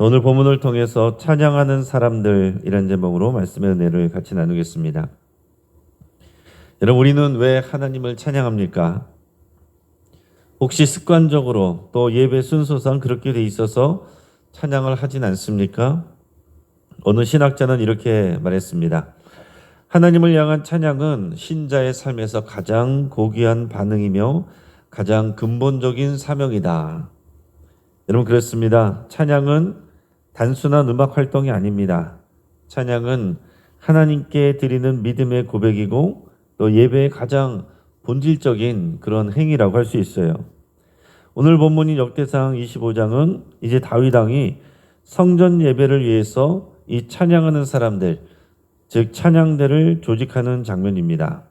오늘 본문을 통해서 찬양하는 사람들이라는 제목으로 말씀의 은혜를 같이 나누겠습니다. 여러분, 우리는 왜 하나님을 찬양합니까? 혹시 습관적으로 또 예배 순서상 그렇게 돼 있어서 찬양을 하진 않습니까? 어느 신학자는 이렇게 말했습니다. 하나님을 향한 찬양은 신자의 삶에서 가장 고귀한 반응이며 가장 근본적인 사명이다. 여러분, 그렇습니다. 찬양은 단순한 음악 활동이 아닙니다. 찬양은 하나님께 드리는 믿음의 고백이고 또 예배의 가장 본질적인 그런 행위라고 할 수 있어요. 오늘 본문인 역대상 25장은 이제 다윗 왕이 성전 예배를 위해서 이 찬양하는 사람들, 즉 찬양대를 조직하는 장면입니다.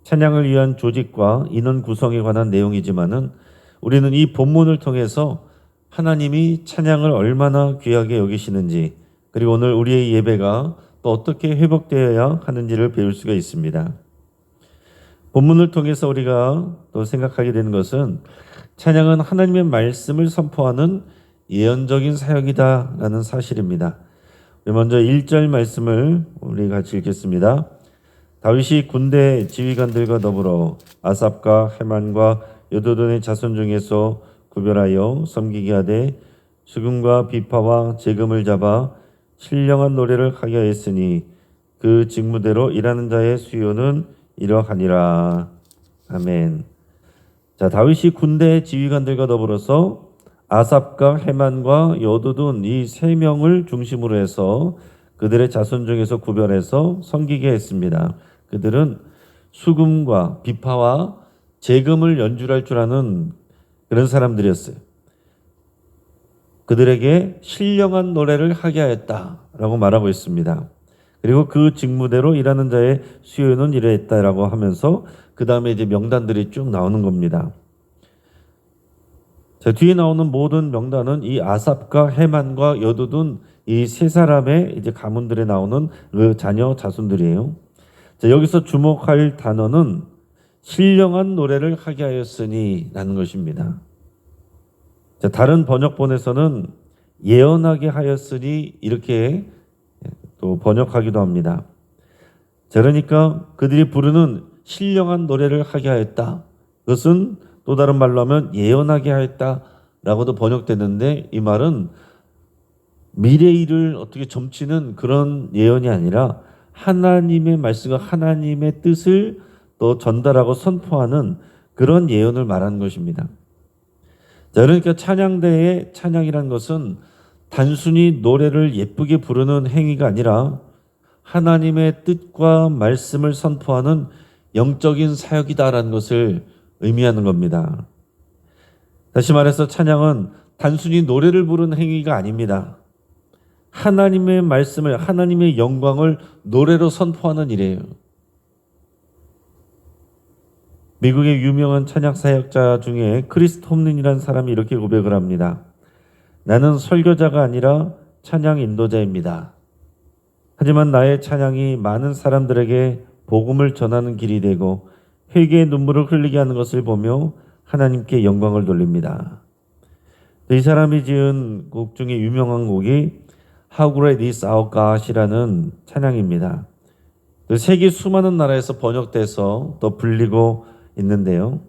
찬양을 위한 조직과 인원 구성에 관한 내용이지만은 우리는 이 본문을 통해서 하나님이 찬양을 얼마나 귀하게 여기시는지, 그리고 오늘 우리의 예배가 또 어떻게 회복되어야 하는지를 배울 수가 있습니다. 본문을 통해서 우리가 또 생각하게 되는 것은 찬양은 하나님의 말씀을 선포하는 예언적인 사역이다라는 사실입니다. 먼저 1절 말씀을 우리 같이 읽겠습니다. 다윗이 군대 지휘관들과 더불어 아삽과 헤만과 여도돈의 자손 중에서 구별하여 섬기게 하되 수금과 비파와 재금을 잡아 신령한 노래를 하게 하였으니 그 직무대로 일하는 자의 수요는 이러하니라. 아멘. 자, 다윗이 군대 지휘관들과 더불어서 아삽과 헤만과 여도돈 이 세 명을 중심으로 해서 그들의 자손 중에서 구별해서 섬기게 했습니다. 그들은 수금과 비파와 재금을 연주할 줄 아는 그런 사람들이었어요. 그들에게 신령한 노래를 하게 하였다라고 말하고 있습니다. 그리고 그 직무대로 일하는 자의 수요는 이러했다라고 하면서 그 다음에 이제 명단들이 쭉 나오는 겁니다. 자, 뒤에 나오는 모든 명단은 이 아삽과 헤만과 여두둔 이 세 사람의 이제 가문들에 나오는 그 자녀 자손들이에요. 자, 여기서 주목할 단어는 신령한 노래를 하게 하였으니라는 것입니다. 자, 다른 번역본에서는 예언하게 하였으니 이렇게 또 번역하기도 합니다. 자, 그러니까 그들이 부르는 신령한 노래를 하게 하였다. 그것은 또 다른 말로 하면 예언하게 하였다라고도 번역되는데, 이 말은 미래의 일을 어떻게 점치는 그런 예언이 아니라 하나님의 말씀과 하나님의 뜻을 또 전달하고 선포하는 그런 예언을 말하는 것입니다. 자, 그러니까 찬양대의 찬양이라는 것은 단순히 노래를 예쁘게 부르는 행위가 아니라 하나님의 뜻과 말씀을 선포하는 영적인 사역이다라는 것을 의미하는 겁니다. 다시 말해서 찬양은 단순히 노래를 부르는 행위가 아닙니다. 하나님의 말씀을, 하나님의 영광을 노래로 선포하는 일이에요. 미국의 유명한 찬양 사역자 중에 크리스 톰린이라는 사람이 이렇게 고백을 합니다. 나는 설교자가 아니라 찬양 인도자입니다. 하지만 나의 찬양이 많은 사람들에게 복음을 전하는 길이 되고 회개의 눈물을 흘리게 하는 것을 보며 하나님께 영광을 돌립니다. 이 사람이 지은 곡 중에 유명한 곡이 How Great is Our God이라는 찬양입니다. 세계 수많은 나라에서 번역돼서 또 불리고 있는데요.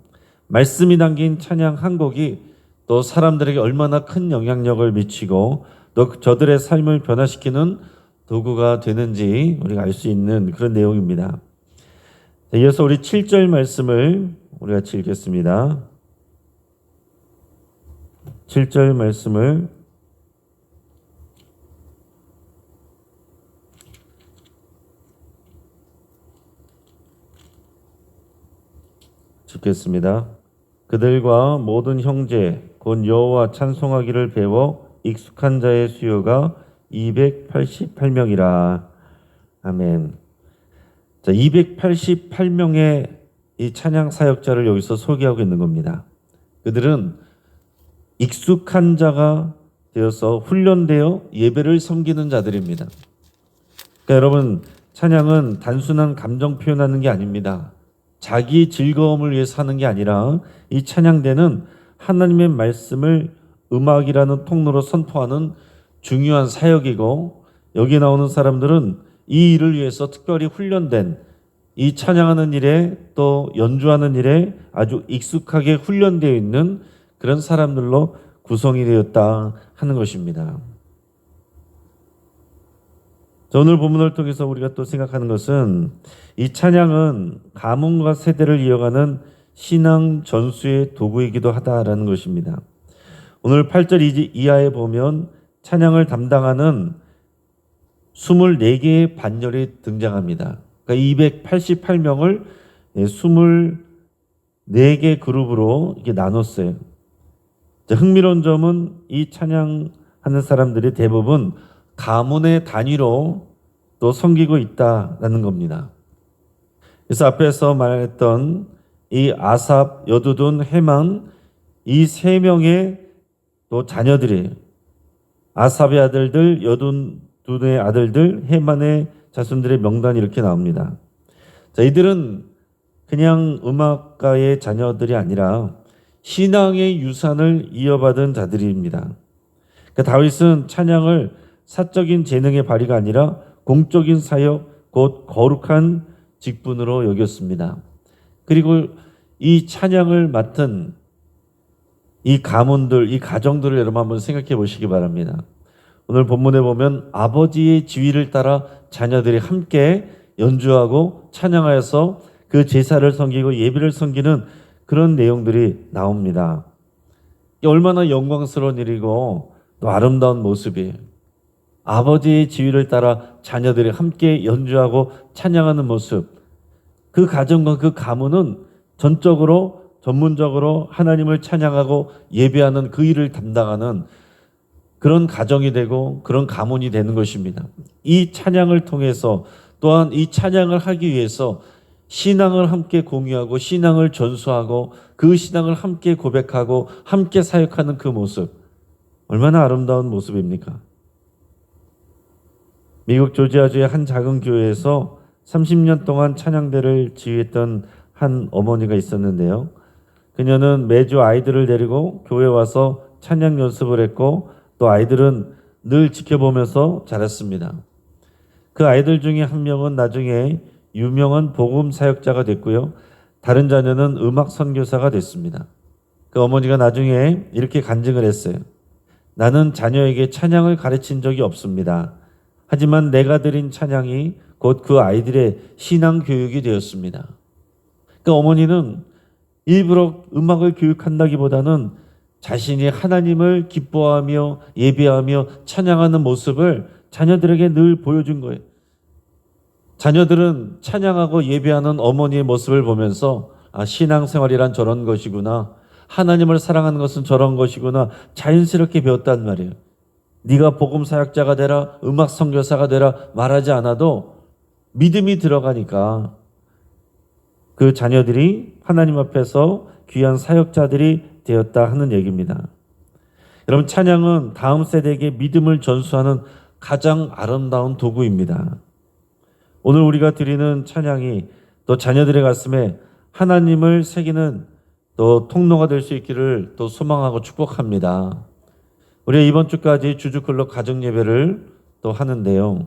말씀이 담긴 찬양 한 곡이 또 사람들에게 얼마나 큰 영향력을 미치고 또 저들의 삶을 변화시키는 도구가 되는지 우리가 알 수 있는 그런 내용입니다. 이어서 우리 7절 말씀을 우리 같이 읽겠습니다. 7절 말씀을 읽겠습니다. 그들과 모든 형제 곧 여호와 찬송하기를 배워 익숙한 자의 수요가 288명이라. 아멘. 자, 288명의 이 찬양 사역자를 여기서 소개하고 있는 겁니다. 그들은 익숙한 자가 되어서 훈련되어 예배를 섬기는 자들입니다. 그러니까 여러분, 찬양은 단순한 감정 표현하는 게 아닙니다. 자기 즐거움을 위해서 하는 게 아니라 이 찬양대는 하나님의 말씀을 음악이라는 통로로 선포하는 중요한 사역이고, 여기 나오는 사람들은 이 일을 위해서 특별히 훈련된, 이 찬양하는 일에 또 연주하는 일에 아주 익숙하게 훈련되어 있는 그런 사람들로 구성이 되었다 하는 것입니다. 오늘 본문을 통해서 우리가 또 생각하는 것은 이 찬양은 가문과 세대를 이어가는 신앙 전수의 도구이기도 하다라는 것입니다. 오늘 8절 이하에 보면 찬양을 담당하는 24개의 반열이 등장합니다. 그러니까 288명을 24개 그룹으로 이렇게 나눴어요. 흥미로운 점은 이 찬양하는 사람들이 대부분 가문의 단위로 또 섬기고 있다라는 겁니다. 그래서 앞에서 말했던 이 아삽, 여두둔, 헤만 이 세 명의 또 자녀들이 아삽의 아들들, 여두둔의 아들들, 헤만의 자손들의 명단이 이렇게 나옵니다. 자, 이들은 그냥 음악가의 자녀들이 아니라 신앙의 유산을 이어받은 자들입니다. 그러니까 다윗은 찬양을 사적인 재능의 발휘가 아니라 공적인 사역, 곧 거룩한 직분으로 여겼습니다. 그리고 이 찬양을 맡은 이 가문들, 이 가정들을 여러분 한번 생각해 보시기 바랍니다. 오늘 본문에 보면 아버지의 지휘를 따라 자녀들이 함께 연주하고 찬양하여서 그 제사를 섬기고 예배를 섬기는 그런 내용들이 나옵니다. 얼마나 영광스러운 일이고 또 아름다운 모습이에요. 아버지의 지휘를 따라 자녀들이 함께 연주하고 찬양하는 모습, 그 가정과 그 가문은 전문적으로 하나님을 찬양하고 예배하는 그 일을 담당하는 그런 가정이 되고 그런 가문이 되는 것입니다. 이 찬양을 통해서 또한 이 찬양을 하기 위해서 신앙을 함께 공유하고 신앙을 전수하고 그 신앙을 함께 고백하고 함께 사역하는 그 모습, 얼마나 아름다운 모습입니까? 미국 조지아주의 한 작은 교회에서 30년 동안 찬양대를 지휘했던 한 어머니가 있었는데요. 그녀는 매주 아이들을 데리고 교회에 와서 찬양 연습을 했고 또 아이들은 늘 지켜보면서 자랐습니다. 그 아이들 중에 한 명은 나중에 유명한 복음 사역자가 됐고요. 다른 자녀는 음악 선교사가 됐습니다. 그 어머니가 나중에 이렇게 간증을 했어요. 나는 자녀에게 찬양을 가르친 적이 없습니다. 하지만 내가 드린 찬양이 곧 그 아이들의 신앙 교육이 되었습니다. 그 어머니는 일부러 음악을 교육한다기보다는 자신이 하나님을 기뻐하며 예배하며 찬양하는 모습을 자녀들에게 늘 보여준 거예요. 자녀들은 찬양하고 예배하는 어머니의 모습을 보면서 신앙생활이란 저런 것이구나, 하나님을 사랑하는 것은 저런 것이구나 자연스럽게 배웠단 말이에요. 네가 복음 사역자가 되라, 음악 선교사가 되라 말하지 않아도 믿음이 들어가니까 그 자녀들이 하나님 앞에서 귀한 사역자들이 되었다 하는 얘기입니다. 여러분, 찬양은 다음 세대에게 믿음을 전수하는 가장 아름다운 도구입니다. 오늘 우리가 드리는 찬양이 또 자녀들의 가슴에 하나님을 새기는 또 통로가 될 수 있기를 또 소망하고 축복합니다. 우리가 이번 주까지 주주클럽 가정 예배를 또 하는데요.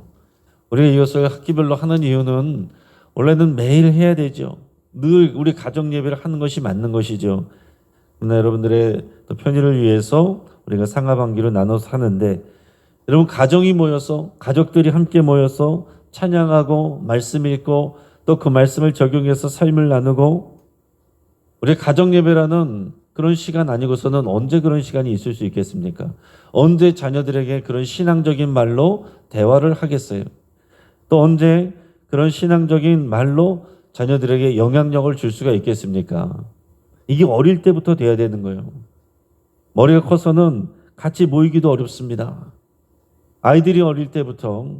우리가 이것을 학기별로 하는 이유는 원래는 매일 해야 되죠. 늘 우리 가정 예배를 하는 것이 맞는 것이죠. 그러나 여러분들의 또 편의를 위해서 우리가 상하반기로 나눠서 하는데, 여러분 가정이 모여서 가족들이 함께 모여서 찬양하고 말씀 읽고 또 그 말씀을 적용해서 삶을 나누고, 우리 가정 예배라는 그런 시간 아니고서는 언제 그런 시간이 있을 수 있겠습니까? 언제 자녀들에게 그런 신앙적인 말로 대화를 하겠어요? 또 언제 그런 신앙적인 말로 자녀들에게 영향력을 줄 수가 있겠습니까? 이게 어릴 때부터 돼야 되는 거예요. 머리가 커서는 같이 모이기도 어렵습니다. 아이들이 어릴 때부터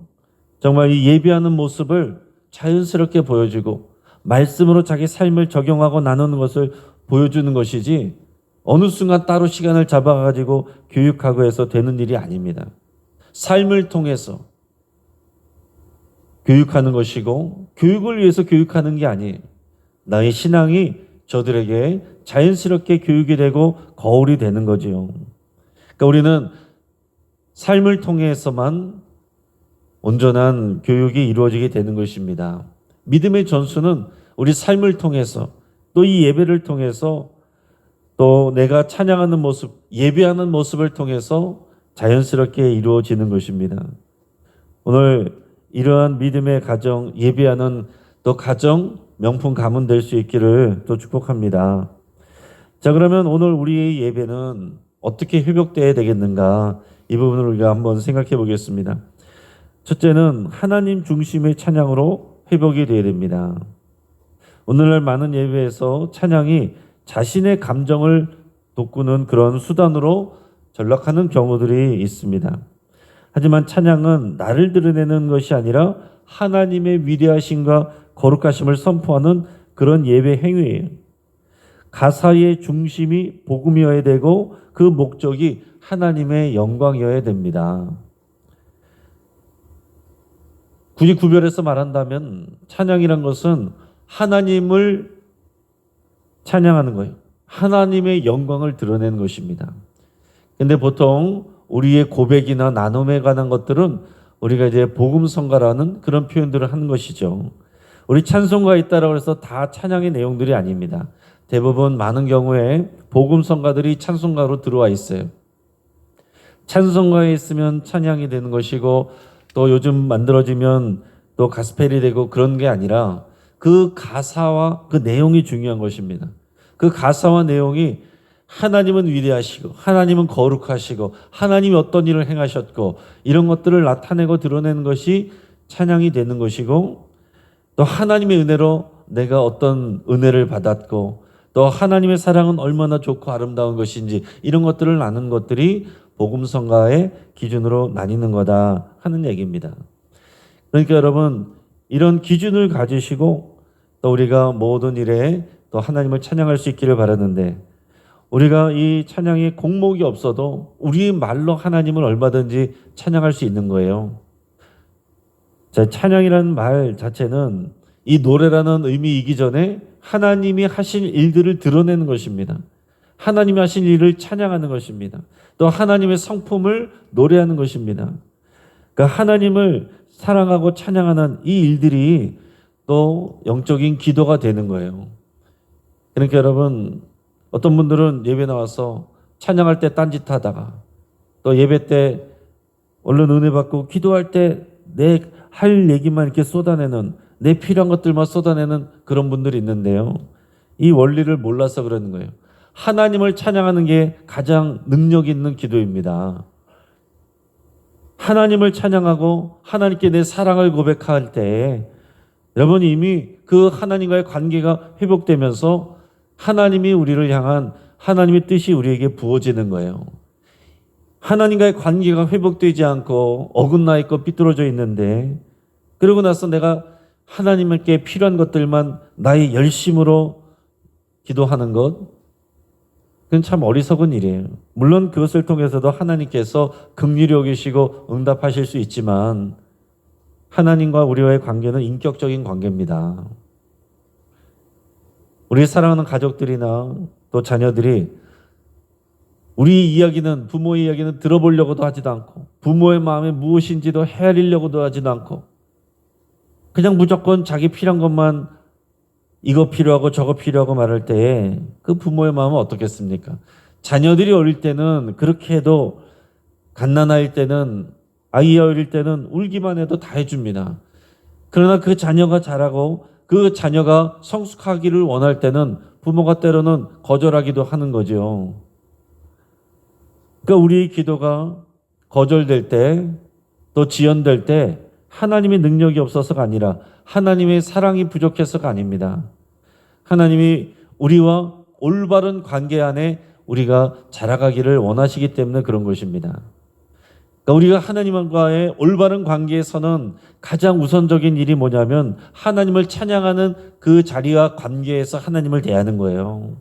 정말 이 예배하는 모습을 자연스럽게 보여주고 말씀으로 자기 삶을 적용하고 나누는 것을 보여주는 것이지, 어느 순간 따로 시간을 잡아가지고 교육하고 해서 되는 일이 아닙니다. 삶을 통해서 교육하는 것이고, 교육을 위해서 교육하는 게 아니에요. 나의 신앙이 저들에게 자연스럽게 교육이 되고 거울이 되는 거지요. 그러니까 우리는 삶을 통해서만 온전한 교육이 이루어지게 되는 것입니다. 믿음의 전수는 우리 삶을 통해서 또 이 예배를 통해서 또 내가 찬양하는 모습, 예배하는 모습을 통해서 자연스럽게 이루어지는 것입니다. 오늘 이러한 믿음의 가정, 예배하는 또 가정 명품 가문 될 수 있기를 또 축복합니다. 자, 그러면 오늘 우리의 예배는 어떻게 회복되어야 되겠는가? 이 부분을 우리가 한번 생각해 보겠습니다. 첫째는 하나님 중심의 찬양으로 회복이 되어야 됩니다. 오늘날 많은 예배에서 찬양이 자신의 감정을 돋구는 그런 수단으로 전락하는 경우들이 있습니다. 하지만 찬양은 나를 드러내는 것이 아니라 하나님의 위대하심과 거룩하심을 선포하는 그런 예배 행위예요. 가사의 중심이 복음이어야 되고 그 목적이 하나님의 영광이어야 됩니다. 굳이 구별해서 말한다면 찬양이란 것은 하나님을 찬양하는 거예요. 하나님의 영광을 드러내는 것입니다. 근데 보통 우리의 고백이나 나눔에 관한 것들은 우리가 이제 복음성가라는 그런 표현들을 하는 것이죠. 우리 찬송가에 있다라고 해서 다 찬양의 내용들이 아닙니다. 대부분 많은 경우에 복음성가들이 찬송가로 들어와 있어요. 찬송가에 있으면 찬양이 되는 것이고 또 요즘 만들어지면 또 가스펠이 되고 그런 게 아니라 그 가사와 그 내용이 중요한 것입니다. 그 가사와 내용이 하나님은 위대하시고 하나님은 거룩하시고 하나님이 어떤 일을 행하셨고 이런 것들을 나타내고 드러내는 것이 찬양이 되는 것이고 또 하나님의 은혜로 내가 어떤 은혜를 받았고 또 하나님의 사랑은 얼마나 좋고 아름다운 것인지 이런 것들을 나누는 것들이 복음성가의 기준으로 나뉘는 거다 하는 얘기입니다. 그러니까 여러분 이런 기준을 가지시고 또 우리가 모든 일에 또 하나님을 찬양할 수 있기를 바라는데 우리가 이 찬양의 공목이 없어도 우리 말로 하나님을 얼마든지 찬양할 수 있는 거예요. 자, 찬양이라는 말 자체는 이 노래라는 의미이기 전에 하나님이 하신 일들을 드러내는 것입니다. 하나님이 하신 일을 찬양하는 것입니다. 또 하나님의 성품을 노래하는 것입니다. 그러니까 하나님을 사랑하고 찬양하는 이 일들이 또 영적인 기도가 되는 거예요. 그러니까 여러분 어떤 분들은 예배 나와서 찬양할 때 딴짓하다가 또 예배 때 얼른 은혜 받고 기도할 때 내 할 얘기만 이렇게 쏟아내는 내 필요한 것들만 쏟아내는 그런 분들이 있는데요. 이 원리를 몰라서 그러는 거예요. 하나님을 찬양하는 게 가장 능력 있는 기도입니다. 하나님을 찬양하고 하나님께 내 사랑을 고백할 때 여러분 이미 그 하나님과의 관계가 회복되면서 하나님이 우리를 향한 하나님의 뜻이 우리에게 부어지는 거예요. 하나님과의 관계가 회복되지 않고 어긋나 있고 삐뚤어져 있는데 그러고 나서 내가 하나님께 필요한 것들만 나의 열심으로 기도하는 것 그건 참 어리석은 일이에요. 물론 그것을 통해서도 하나님께서 긍휼히 여기시고 응답하실 수 있지만 하나님과 우리와의 관계는 인격적인 관계입니다. 우리 사랑하는 가족들이나 또 자녀들이 우리 이야기는 부모의 이야기는 들어보려고도 하지도 않고 부모의 마음에 무엇인지도 헤아리려고도 하지도 않고 그냥 무조건 자기 필요한 것만 이거 필요하고 저거 필요하고 말할 때에 그 부모의 마음은 어떻겠습니까? 자녀들이 어릴 때는 그렇게 해도 갓난아일 때는 아이 어릴 때는 울기만 해도 다 해줍니다. 그러나 그 자녀가 자라고 그 자녀가 성숙하기를 원할 때는 부모가 때로는 거절하기도 하는 거죠. 그러니까 우리의 기도가 거절될 때 또 지연될 때 하나님의 능력이 없어서가 아니라 하나님의 사랑이 부족해서가 아닙니다. 하나님이 우리와 올바른 관계 안에 우리가 자라가기를 원하시기 때문에 그런 것입니다. 그러니까 우리가 하나님과의 올바른 관계에서는 가장 우선적인 일이 뭐냐면 하나님을 찬양하는 그 자리와 관계에서 하나님을 대하는 거예요.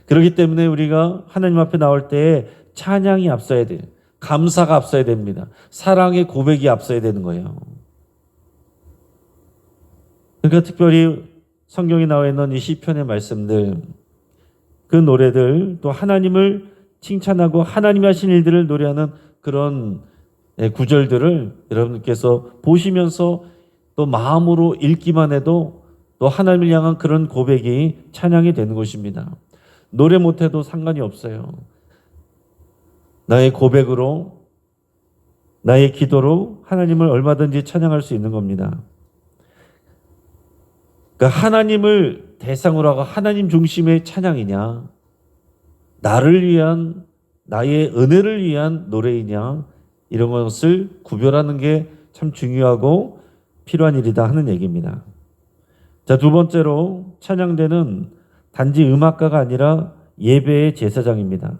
그렇기 때문에 우리가 하나님 앞에 나올 때 찬양이 앞서야 돼요. 감사가 앞서야 됩니다. 사랑의 고백이 앞서야 되는 거예요. 그러니까 특별히 성경에 나와 있는 이 시편의 말씀들, 그 노래들, 또 하나님을 칭찬하고 하나님이 하신 일들을 노래하는 그런 구절들을 여러분께서 보시면서 또 마음으로 읽기만 해도 또 하나님을 향한 그런 고백이 찬양이 되는 것입니다. 노래 못해도 상관이 없어요. 나의 고백으로, 나의 기도로 하나님을 얼마든지 찬양할 수 있는 겁니다. 그러니까 하나님을 대상으로 하고 하나님 중심의 찬양이냐, 나를 위한, 나의 은혜를 위한 노래이냐, 이런 것을 구별하는 게 참 중요하고 필요한 일이다 하는 얘기입니다. 자, 두 번째로 찬양대는 단지 음악가가 아니라 예배의 제사장입니다.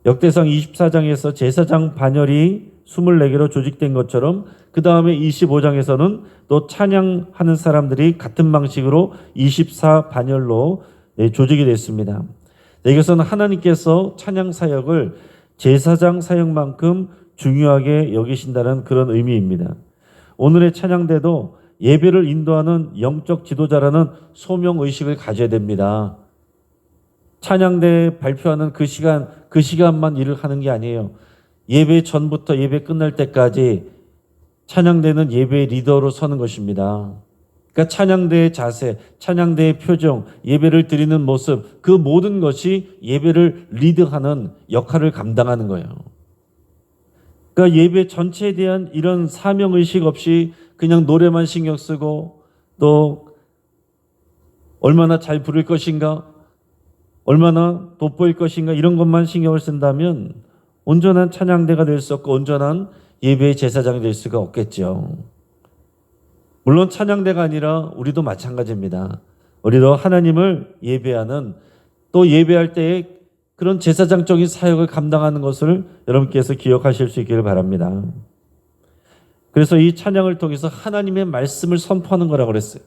역대상 24장에서 제사장 반열이 24개로 조직된 것처럼 그 다음에 25장에서는 또 찬양하는 사람들이 같은 방식으로 24반열로 조직이 됐습니다. 이것은 하나님께서 찬양 사역을 제사장 사역만큼 중요하게 여기신다는 그런 의미입니다. 오늘의 찬양대도 예배를 인도하는 영적 지도자라는 소명의식을 가져야 됩니다. 찬양대 발표하는 그 시간만 일을 하는 게 아니에요. 예배 전부터 예배 끝날 때까지 찬양대는 예배의 리더로 서는 것입니다. 그러니까 찬양대의 자세, 찬양대의 표정, 예배를 드리는 모습, 그 모든 것이 예배를 리드하는 역할을 감당하는 거예요. 그러니까 예배 전체에 대한 이런 사명의식 없이 그냥 노래만 신경 쓰고 또 얼마나 잘 부를 것인가, 얼마나 돋보일 것인가 이런 것만 신경을 쓴다면 온전한 찬양대가 될 수 없고 온전한 예배의 제사장이 될 수가 없겠죠. 물론 찬양대가 아니라 우리도 마찬가지입니다. 우리도 하나님을 예배하는, 또 예배할 때에 그런 제사장적인 사역을 감당하는 것을 여러분께서 기억하실 수 있기를 바랍니다. 그래서 이 찬양을 통해서 하나님의 말씀을 선포하는 거라고 그랬어요.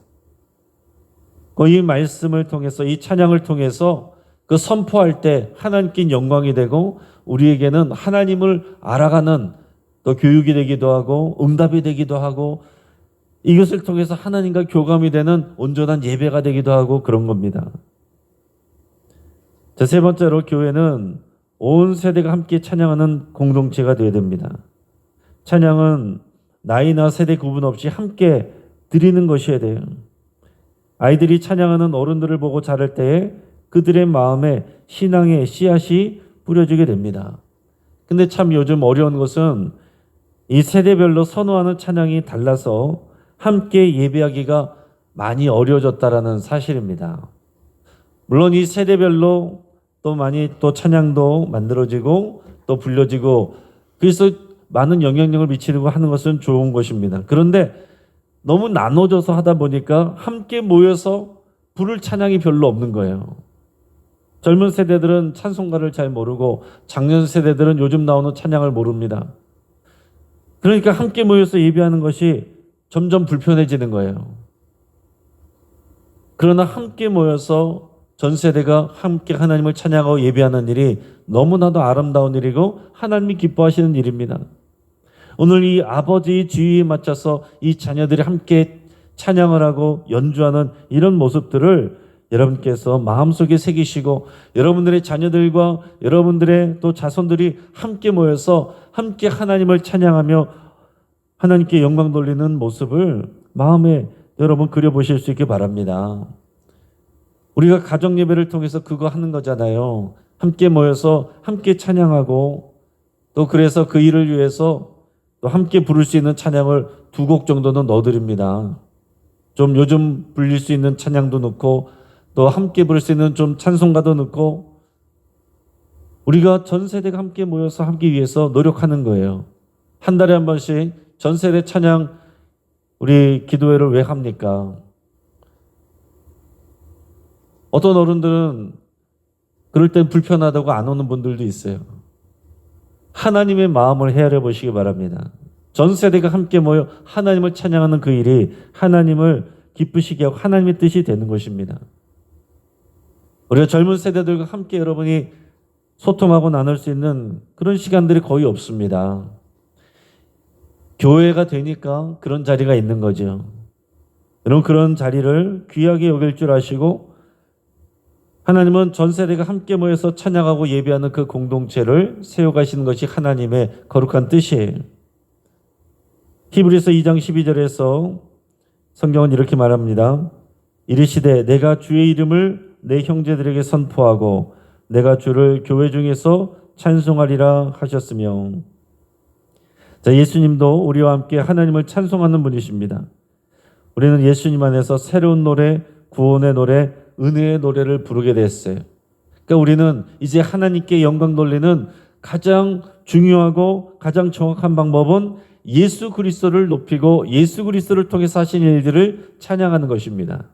이 말씀을 통해서, 이 찬양을 통해서 그 선포할 때 하나님께 영광이 되고 우리에게는 하나님을 알아가는 또 교육이 되기도 하고 응답이 되기도 하고 이것을 통해서 하나님과 교감이 되는 온전한 예배가 되기도 하고 그런 겁니다. 자, 세 번째로 교회는 온 세대가 함께 찬양하는 공동체가 되어야 됩니다. 찬양은 나이나 세대 구분 없이 함께 드리는 것이어야 돼요. 아이들이 찬양하는 어른들을 보고 자랄 때에 그들의 마음에 신앙의 씨앗이 뿌려지게 됩니다. 근데 참 요즘 어려운 것은 이 세대별로 선호하는 찬양이 달라서 함께 예배하기가 많이 어려워졌다라는 사실입니다. 물론 이 세대별로 또 많이 또 찬양도 만들어지고 또 불려지고 그래서 많은 영향력을 미치려고 하는 것은 좋은 것입니다. 그런데 너무 나눠져서 하다 보니까 함께 모여서 부를 찬양이 별로 없는 거예요. 젊은 세대들은 찬송가를 잘 모르고 장년 세대들은 요즘 나오는 찬양을 모릅니다. 그러니까 함께 모여서 예배하는 것이 점점 불편해지는 거예요. 그러나 함께 모여서 전 세대가 함께 하나님을 찬양하고 예배하는 일이 너무나도 아름다운 일이고 하나님이 기뻐하시는 일입니다. 오늘 이 아버지의 지휘에 맞춰서 이 자녀들이 함께 찬양을 하고 연주하는 이런 모습들을 여러분께서 마음속에 새기시고 여러분들의 자녀들과 여러분들의 또 자손들이 함께 모여서 함께 하나님을 찬양하며 하나님께 영광 돌리는 모습을 마음에 여러분 그려보실 수 있게 바랍니다. 우리가 가정 예배를 통해서 그거 하는 거잖아요. 함께 모여서 함께 찬양하고 또 그래서 그 일을 위해서 또 함께 부를 수 있는 찬양을 2곡 정도는 넣어드립니다. 좀 요즘 불릴 수 있는 찬양도 넣고 또 함께 부를 수 있는 좀 찬송가도 넣고 우리가 전 세대가 함께 모여서 함께 위해서 노력하는 거예요. 한 달에 한 번씩 전 세대 찬양 우리 기도회를 왜 합니까? 어떤 어른들은 그럴 땐 불편하다고 안 오는 분들도 있어요. 하나님의 마음을 헤아려 보시기 바랍니다. 전 세대가 함께 모여 하나님을 찬양하는 그 일이 하나님을 기쁘시게 하고 하나님의 뜻이 되는 것입니다. 우리가 젊은 세대들과 함께 여러분이 소통하고 나눌 수 있는 그런 시간들이 거의 없습니다. 교회가 되니까 그런 자리가 있는 거죠. 여러분 그런 자리를 귀하게 여길 줄 아시고 하나님은 전 세대가 함께 모여서 찬양하고 예배하는 그 공동체를 세워가시는 것이 하나님의 거룩한 뜻이에요. 히브리서 2장 12절에서 성경은 이렇게 말합니다. 이르시되 내가 주의 이름을 내 형제들에게 선포하고 내가 주를 교회 중에서 찬송하리라 하셨으며. 자, 예수님도 우리와 함께 하나님을 찬송하는 분이십니다. 우리는 예수님 안에서 새로운 노래, 구원의 노래, 은혜의 노래를 부르게 됐어요. 그러니까 우리는 이제 하나님께 영광 돌리는 가장 중요하고 가장 정확한 방법은 예수 그리스도를 높이고 예수 그리스도를 통해서 하신 일들을 찬양하는 것입니다.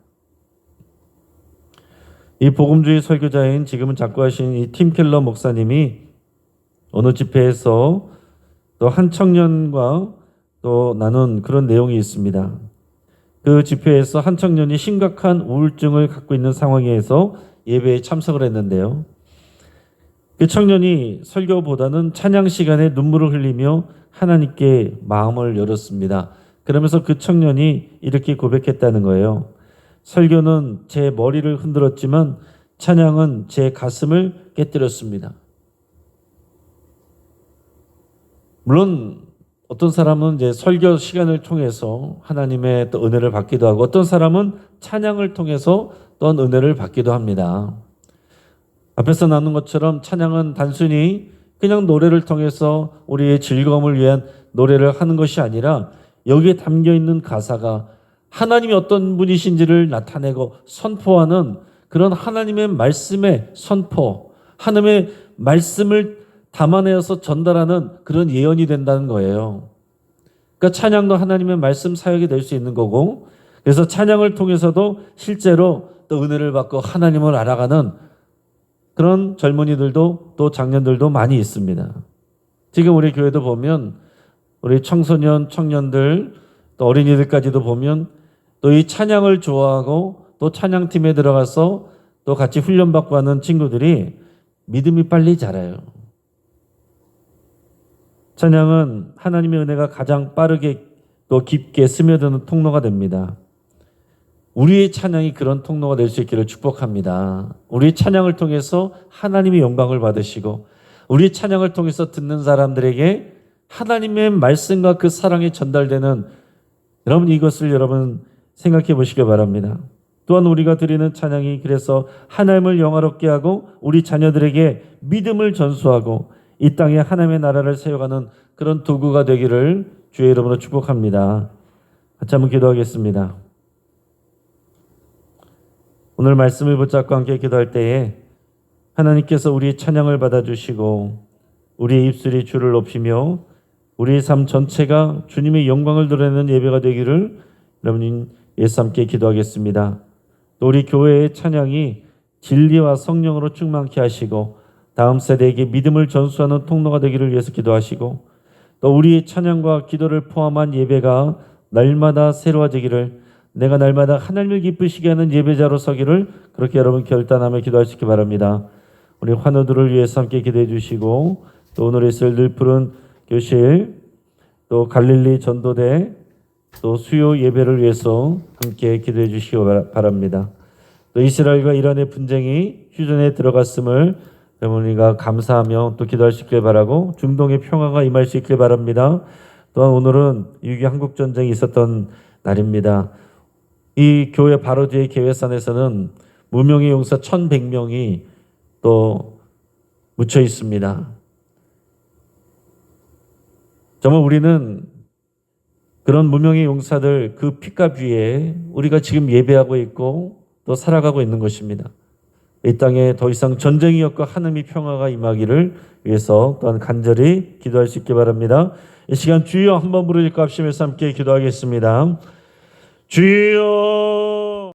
이 복음주의 설교자인 지금은 작고하신 이 팀 켈러 목사님이 어느 집회에서 또 한 청년과 또 나눈 그런 내용이 있습니다. 그 집회에서 한 청년이 심각한 우울증을 갖고 있는 상황에서 예배에 참석을 했는데요. 그 청년이 설교보다는 찬양 시간에 눈물을 흘리며 하나님께 마음을 열었습니다. 그러면서 그 청년이 이렇게 고백했다는 거예요. 설교는 제 머리를 흔들었지만 찬양은 제 가슴을 깨뜨렸습니다. 물론 어떤 사람은 이제 설교 시간을 통해서 하나님의 또 은혜를 받기도 하고 어떤 사람은 찬양을 통해서 또한 은혜를 받기도 합니다. 앞에서 나눈 것처럼 찬양은 단순히 그냥 노래를 통해서 우리의 즐거움을 위한 노래를 하는 것이 아니라 여기에 담겨 있는 가사가 하나님이 어떤 분이신지를 나타내고 선포하는 그런 하나님의 말씀의 선포, 하나님의 말씀을 담아내어서 전달하는 그런 예언이 된다는 거예요. 그러니까 찬양도 하나님의 말씀 사역이 될 수 있는 거고, 그래서 찬양을 통해서도 실제로 또 은혜를 받고 하나님을 알아가는 그런 젊은이들도 또 장년들도 많이 있습니다. 지금 우리 교회도 보면 우리 청소년, 청년들 또 어린이들까지도 보면 또 이 찬양을 좋아하고 또 찬양팀에 들어가서 또 같이 훈련받고 하는 친구들이 믿음이 빨리 자라요. 찬양은 하나님의 은혜가 가장 빠르게 또 깊게 스며드는 통로가 됩니다. 우리의 찬양이 그런 통로가 될 수 있기를 축복합니다. 우리의 찬양을 통해서 하나님의 영광을 받으시고 우리의 찬양을 통해서 듣는 사람들에게 하나님의 말씀과 그 사랑이 전달되는, 여러분 이것을 여러분 생각해 보시기 바랍니다. 또한 우리가 드리는 찬양이 그래서 하나님을 영화롭게 하고 우리 자녀들에게 믿음을 전수하고 이 땅에 하나님의 나라를 세워가는 그런 도구가 되기를 주의 이름으로 축복합니다. 같이 한번 기도하겠습니다. 오늘 말씀을 붙잡고 함께 기도할 때에 하나님께서 우리의 찬양을 받아주시고 우리의 입술이 주를 높이며 우리의 삶 전체가 주님의 영광을 드러내는 예배가 되기를 여러분 예수 함께 기도하겠습니다. 또 우리 교회의 찬양이 진리와 성령으로 충만케 하시고 다음 세대에게 믿음을 전수하는 통로가 되기를 위해서 기도하시고 또 우리의 찬양과 기도를 포함한 예배가 날마다 새로워지기를, 내가 날마다 하나님을 기쁘시게 하는 예배자로 서기를 그렇게 여러분 결단하며 기도하시기 바랍니다. 우리 환우들을 위해서 함께 기도해 주시고 또 오늘 있을 늘 푸른 교실 또 갈릴리 전도대 또 수요 예배를 위해서 함께 기도해 주시기 바랍니다. 또 이스라엘과 이란의 분쟁이 휴전에 들어갔음을 여러분이가 감사하며 또 기도할 수 있길 바라고 중동의 평화가 임할 수 있길 바랍니다. 또한 오늘은 6.25 한국전쟁이 있었던 날입니다. 이 교회 바로 뒤에 계회산에서는 무명의 용사 1,100명이 또 묻혀 있습니다. 정말 우리는 그런 무명의 용사들 그 피값 위에 우리가 지금 예배하고 있고 또 살아가고 있는 것입니다. 이 땅에 더 이상 전쟁이 없고 하나님의 평화가 임하기를 위해서 또한 간절히 기도할 수 있기 바랍니다. 이 시간 주여 한번 부르짖고 합심해서 함께 기도하겠습니다. 주여.